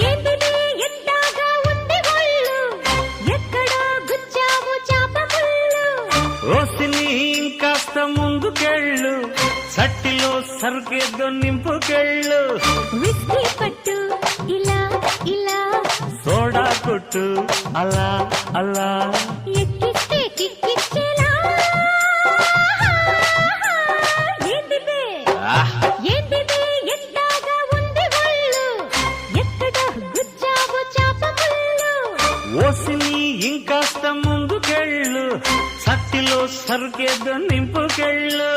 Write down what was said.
ఏంటిది ఎంతగా ఉంది ఒళ్ళు ఎక్కడో గుచ్చావు చాప ముళ్ళు ఓసిని ఇంకాస్త ముందుకెళ్ళు సట్టిలో సరుకేదో నింపుకెళ్ళు విస్కీ పట్టు ఇలా ఇలా సోడా కొట్టు అలా అలా ఎక్కిస్తే కిక్కిచ్చేలా ఏంటిది ఏంటిది ఎంతగా ఉంది ఒళ్ళు ఎక్కడ గుచ్చావు చాప ముళ్ళు ఓసిని ఇంకాస్త ముందుకెళ్ళు సట్టిలో సరుకేదో నింపుకెళ్ళు